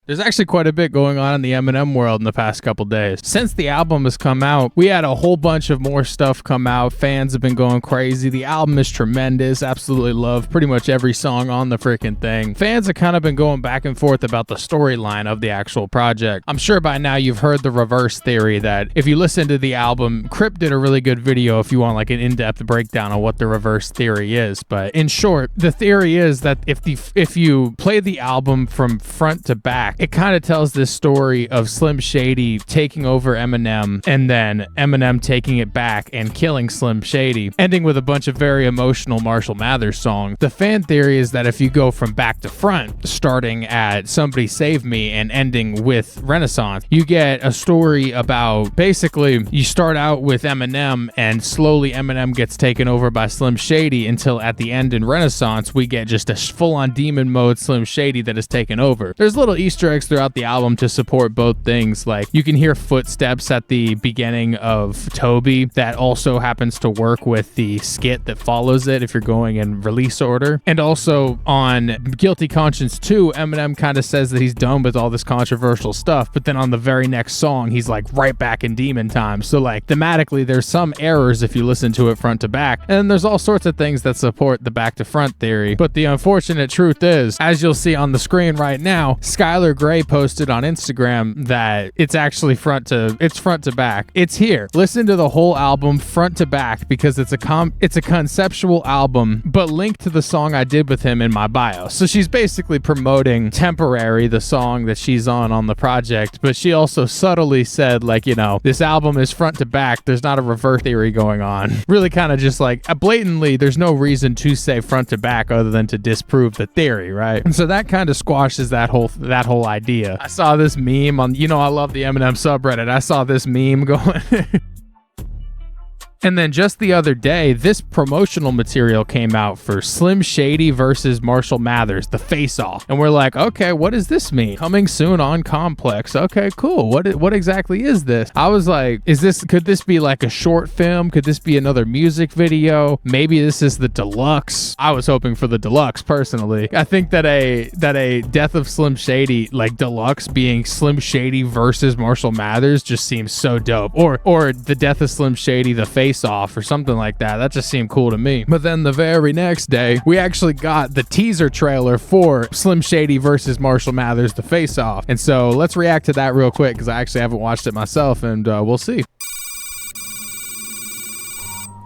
There's actually quite a bit going on in the Eminem world in the past couple days. Since the album has come out, we had a whole bunch of more stuff come out. Fans have been going crazy. The album is tremendous. Absolutely love pretty much every song on the freaking thing. Fans have kind of been going back and forth about the storyline of the actual project. I'm sure by now you've heard the reverse theory that if you listen to the album, Crip did a really good video if you want like an in-depth breakdown on what the reverse theory is. But in short, the theory is that if you play the album from front to back, it kind of tells this story of Slim Shady taking over Eminem and then Eminem taking it back and killing Slim Shady, ending with a bunch of very emotional Marshall Mathers songs. The fan theory is that if you go from back to front, starting at Somebody Save Me and ending with Renaissance, you get a story about basically you start out with Eminem and slowly Eminem gets taken over by Slim Shady until at the end in Renaissance we get just a full-on demon mode Slim Shady that is taken over. There's little Easter eggs throughout the album to support both things. Like you can hear footsteps at the beginning of Toby that also happens to work with the skit that follows it if you're going in release order. And also on Guilty Conscience 2, Eminem kind of says that he's done with all this controversial stuff, but then on the very next song he's like right back in demon time. So like thematically there's some errors if you listen to it front to back, and then there's all sorts of things that support the back to front theory. But the unfortunate truth is, as you'll see on the screen right now, Skylar Gray posted on Instagram that it's actually front to back. It's here. Listen to the whole album front to back because it's a conceptual album, but link to the song I did with him in my bio. So she's basically promoting Temporary, the song that she's on the project, but she also subtly said like, you know, this album is front to back. There's not a reverse theory going on. Really kind of just like blatantly, there's no reason to say front to back other than to disprove the theory, right? And so that kind of squashes that whole idea. I saw this meme on, you know, I love the Eminem subreddit. I saw this meme going And then just the other day, this promotional material came out for Slim Shady versus Marshall Mathers, the face-off. And we're like, okay, what does this mean? Coming soon on Complex. Okay, cool. What exactly is this? I was like, could this be like a short film? Could this be another music video? Maybe this is the Deluxe. I was hoping for the Deluxe personally. I think that a Death of Slim Shady, like Deluxe being Slim Shady versus Marshall Mathers just seems so dope. Or the Death of Slim Shady, the face off or something like that. That just seemed cool to me. But then the very next day, we actually got the teaser trailer for Slim Shady versus Marshall Mathers, the face off. And so let's react to that real quick because I actually haven't watched it myself, and we'll see.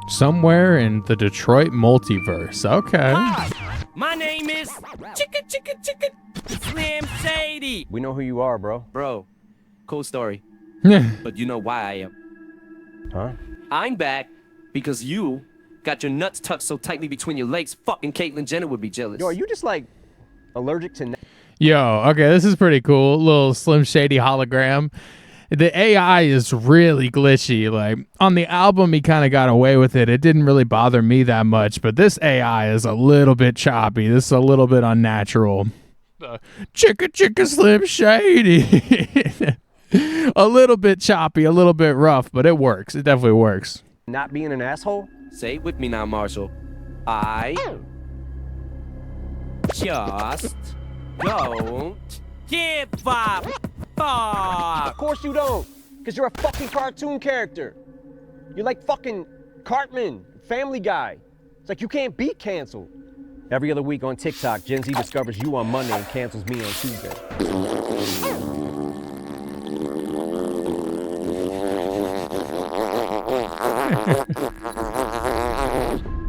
Somewhere in the Detroit multiverse. Okay. Hi, my name is Slim Shady. We know who you are, bro. Bro, cool story. But you know why I am. Huh? I'm back because you got your nuts tucked so tightly between your legs, fucking Caitlyn Jenner would be jealous. Yo, are you just like allergic to... Yo, okay, this is pretty cool. Little Slim Shady hologram. The AI is really glitchy. Like on the album, he kind of got away with it. It didn't really bother me that much, but this AI is a little bit choppy. This is a little bit unnatural. Chicka Slim Shady. A little bit choppy, a little bit rough, but it works. It definitely works. Not being an asshole? Say it with me now, Marshall. I just don't give a fuck. Of course you don't, because you're a fucking cartoon character. You're like fucking Cartman, Family Guy. It's like you can't be canceled. Every other week on TikTok, Gen Z discovers you on Monday and cancels me on Tuesday.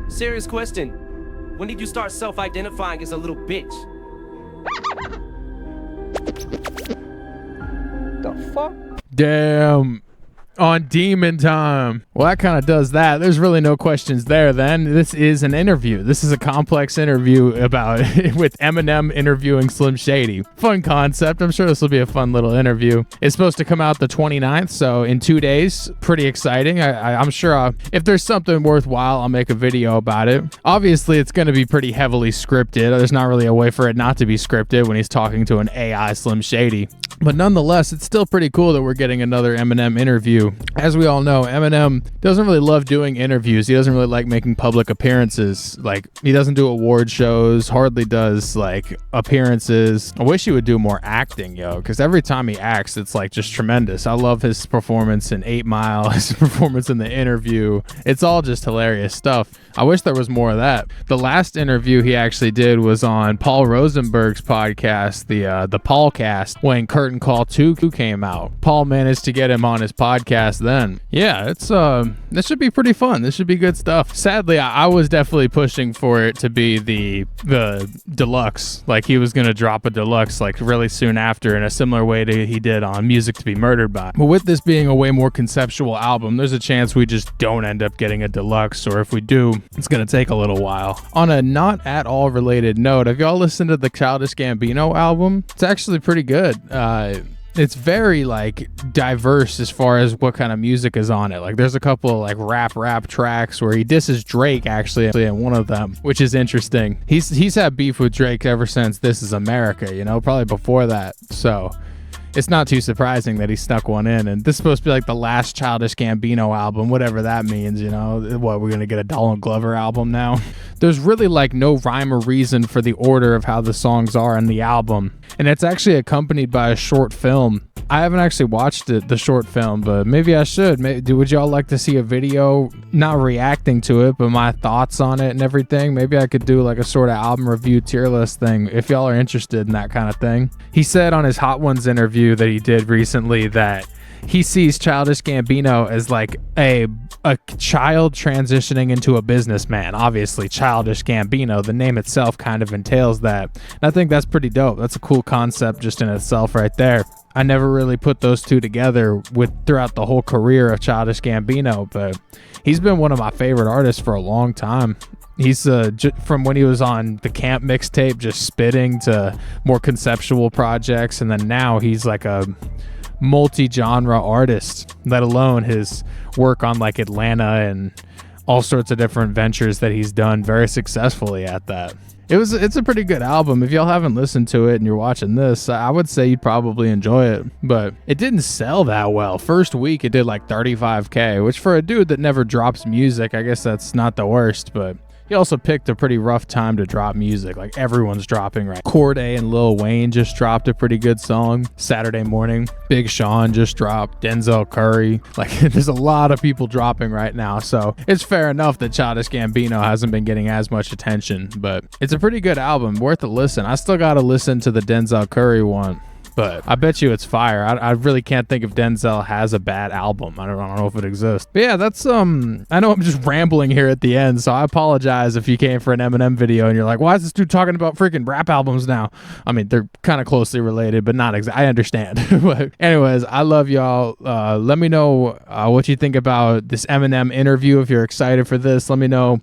Serious question. When did you start self-identifying as a little bitch? The fuck? Damn. On Demon Time. Well, that kind of does that. There's really no questions there then. This is an interview. This is a complex interview about with Eminem interviewing Slim Shady. Fun concept. I'm sure this will be a fun little interview. It's supposed to come out the 29th, so in 2 days. Pretty exciting. I'm sure if there's something worthwhile, I'll make a video about it. Obviously, it's going to be pretty heavily scripted. There's not really a way for it not to be scripted when he's talking to an AI Slim Shady. But nonetheless, it's still pretty cool that we're getting another Eminem interview interview. As we all know, Eminem doesn't really love doing interviews. He doesn't really like making public appearances. Like, he doesn't do award shows, hardly does like appearances. I wish he would do more acting, yo, because every time he acts, it's like just tremendous. I love his performance in 8 Mile, his performance in the interview. It's all just hilarious stuff. I wish there was more of that. The last interview he actually did was on Paul Rosenberg's podcast, the Paulcast, when Curtain Call 2 came out. Paul managed to get him on his podcast then. Yeah, it's this should be pretty fun. This should be good stuff. Sadly, I was definitely pushing for it to be the deluxe. Like, he was gonna drop a deluxe like really soon after in a similar way to he did on Music to Be Murdered By. But with this being a way more conceptual album, there's a chance we just don't end up getting a deluxe, or if we do, it's gonna take a little while. On a not at all related note, have y'all listened to the Childish Gambino album? It's actually pretty good. It's very like diverse as far as what kind of music is on it. Like, there's a couple of like rap tracks where he disses Drake actually in one of them, which is interesting. He's had beef with Drake ever since This Is America, you know, probably before that. So it's not too surprising that he snuck one in. And this is supposed to be like the last Childish Gambino album, whatever that means, you know. What, we're gonna get a Donald Glover album now? There's really like no rhyme or reason for the order of how the songs are in the album. And it's actually accompanied by a short film. I haven't actually watched the short film, but maybe I should. Would y'all like to see a video, not reacting to it, but my thoughts on it and everything? Maybe I could do like a sort of album review tier list thing if y'all are interested in that kind of thing. He said on his Hot Ones interview that he did recently that he sees Childish Gambino as like a child transitioning into a businessman. Obviously, Childish Gambino, the name itself kind of entails that. And I think that's pretty dope. That's a cool concept just in itself right there. I never really put those two together throughout the whole career of Childish Gambino, but he's been one of my favorite artists for a long time. He's from when he was on the Camp mixtape, just spitting, to more conceptual projects, and then now he's like a multi-genre artist, let alone his work on like Atlanta and all sorts of different ventures that he's done very successfully at that. It's a pretty good album. If y'all haven't listened to it and you're watching this, I would say you'd probably enjoy it, but it didn't sell that well. First week it did like 35K, which for a dude that never drops music, I guess that's not the worst, but he also picked a pretty rough time to drop music. Like, everyone's dropping right. Corday and Lil Wayne just dropped a pretty good song Saturday morning. Big Sean just dropped. Denzel Curry. Like, there's a lot of people dropping right now. So it's fair enough that Childish Gambino hasn't been getting as much attention, but it's a pretty good album. Worth a listen. I still got to listen to the Denzel Curry one, but I bet you it's fire. I really can't think if Denzel has a bad album. I don't know if it exists. But yeah, that's I know I'm just rambling here at the end, so I apologize if you came for an Eminem video and you're like, why is this dude talking about freaking rap albums now? I mean, they're kind of closely related, but not exactly. I understand. But anyways, I love y'all. Let me know what you think about this Eminem interview. If you're excited for this, let me know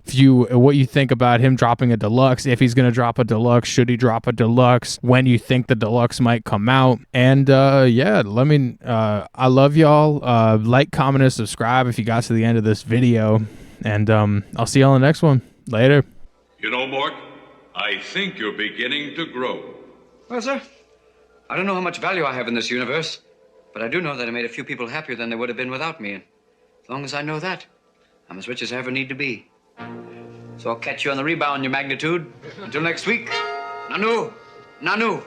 what you think about him dropping a deluxe. If he's gonna drop a deluxe, should he drop a deluxe? When you think the deluxe might come out? And yeah, I love y'all. Like, comment, and subscribe if you got to the end of this video, and I'll see y'all in the next one. Later. You know, Mork, I think you're beginning to grow. Well, sir, I don't know how much value I have in this universe, but I do know that I made a few people happier than they would have been without me, and as long as I know that, I'm as rich as I ever need to be. So I'll catch you on the rebound, your magnitude. Until next week, Nanu, Nanu.